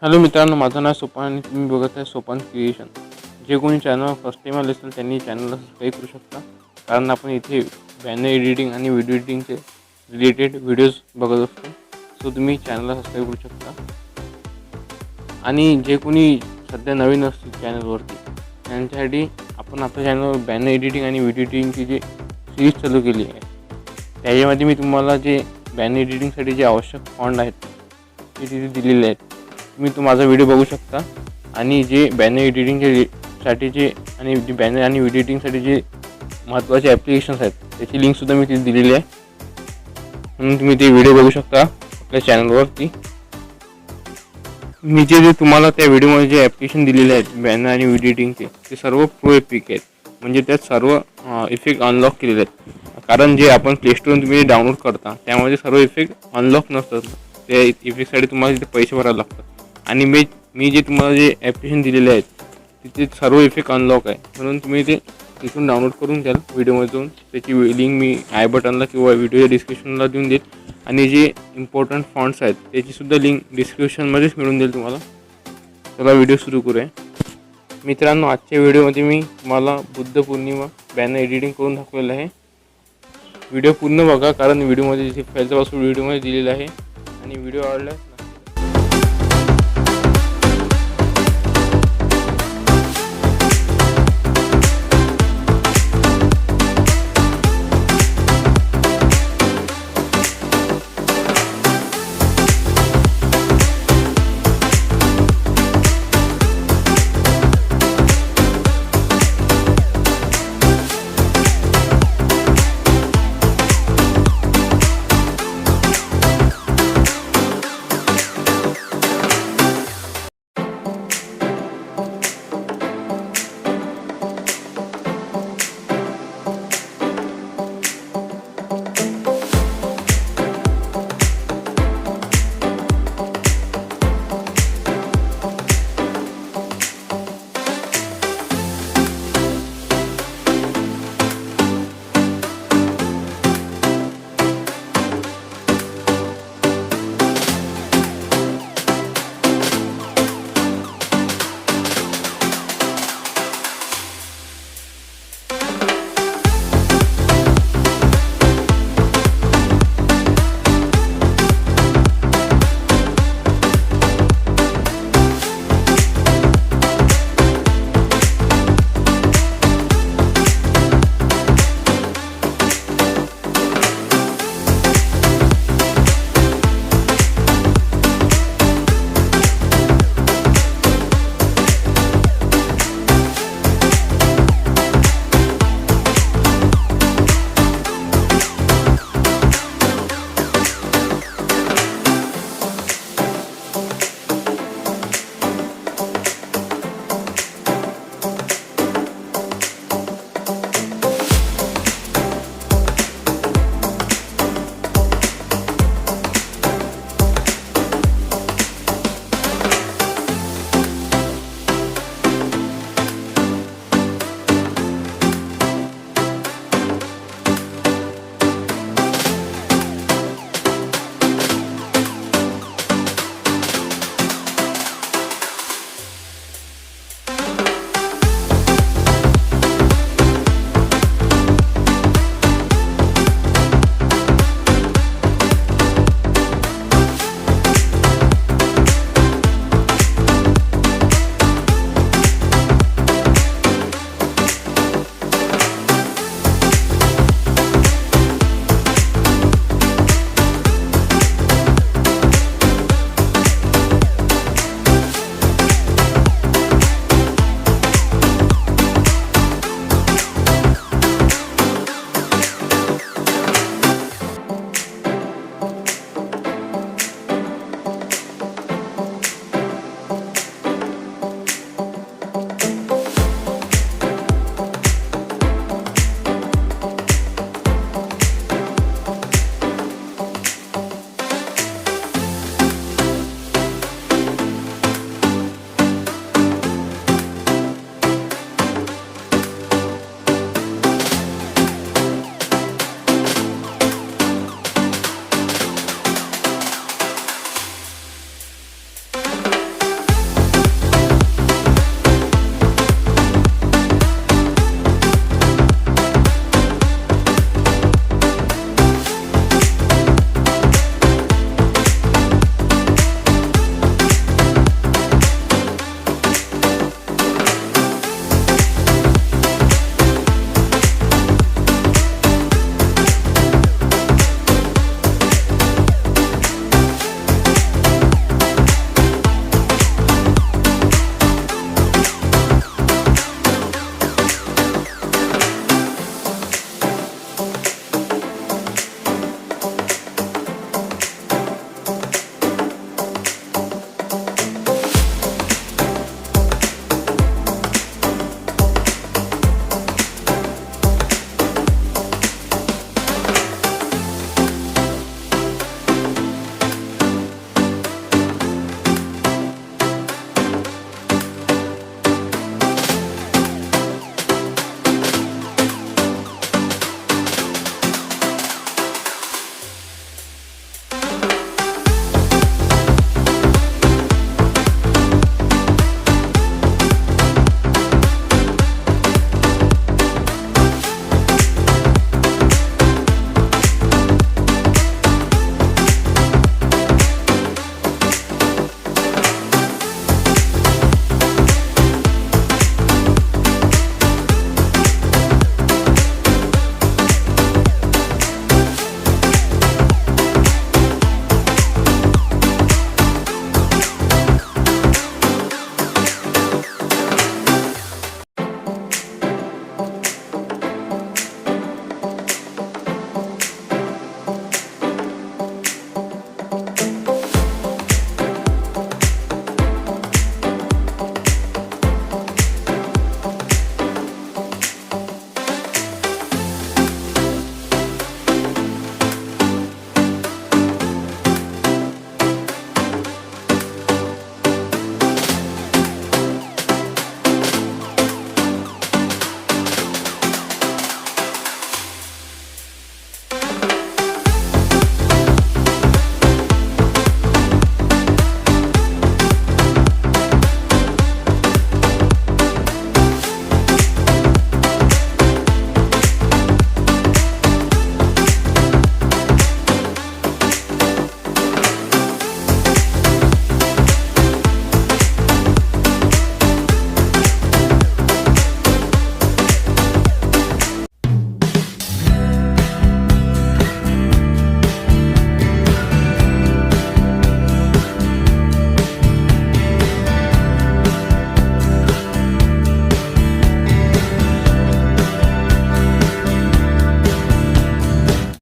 Hello मित्रांनो, माझं नाव सोपान आणि तुम्ही बघत आहे सोपान क्रिएशन। जे कोणी चॅनल फर्स्ट टाइम आले असेल त्यांनी चॅनलला सबस्क्राईब करू शकता, कारण आपण इथे बॅनर एडिटिंग आणि व्हिडिओ एडिटिंगचे रिलेटेड व्हिडिओज बघत असतो। सो तुम्ही चॅनलला सबस्क्राईब करू शकता। आणि जे कोणी सध्या नवीन असतील चॅनलवरती त्यांच्यासाठी आपण आपल्या चॅनलवर बॅनर एडिटिंग आणि व्हिडिओ एडिटिंगची जी सिरीज चालू केली आहे, त्याच्यामध्ये मी तुम्हाला जे बॅनर एडिटिंगसाठी जे आवश्यक फॉन्ट आहेत ते तिथे दिलेले आहेत। तुम्ही माझा व्हिडिओ बघू शकता आणि जे बॅनर एडिटिंगचे साठीचे आणि जे बॅनर आणि व्हिडिओ एडिटिंगसाठी जे महत्त्वाचे ॲप्लिकेशन्स आहेत त्याची लिंकसुद्धा मी तिथे दिलेली आहे, म्हणून तुम्ही ते व्हिडिओ बघू शकता आपल्या चॅनलवरती। मी जे तुम्हाला त्या व्हिडिओमध्ये जे ॲप्लिकेशन दिलेले आहेत बॅनर आणि व्हिडिओ एडिटिंगचे ते सर्व प्रो इफेक्ट आहेत, म्हणजे त्यात सर्व इफेक्ट अनलॉक केलेले आहेत। कारण जे आपण प्लेस्टोरवरून तुम्ही डाउनलोड करता त्यामध्ये सर्व इफेक्ट अनलॉक नसतात, त्या इफेक्टसाठी तुम्हाला तिथे पैसे भरावे लागतात। आणि मी जे तुम्हाला जे ॲप्लिकेशन दिलेले आहेत तिथे सर्व इफेक्ट अनलॉक आहे, म्हणून तुम्ही ते तिथून डाउनलोड करून घ्याल व्हिडिओमध्ये जाऊन। त्याची लिंक मी आय बटनला किंवा व्हिडिओच्या डिस्क्रिप्शनला देऊन देईल, आणि जे इम्पॉर्टंट फॉन्ट्स आहेत त्याचीसुद्धा लिंक डिस्क्रिप्शनमध्येच मिळून देईल तुम्हाला। चला व्हिडिओ सुरू करूया मित्रांनो। आजच्या व्हिडिओमध्ये मी तुम्हाला बुद्ध पौर्णिमा बॅनर एडिटिंग करून दाखवलेलं आहे। व्हिडिओ पूर्ण बघा, कारण व्हिडिओमध्ये जे फाईलचा पासवर्ड व्हिडिओमध्ये दिलेला आहे, आणि व्हिडिओ आवडल्यास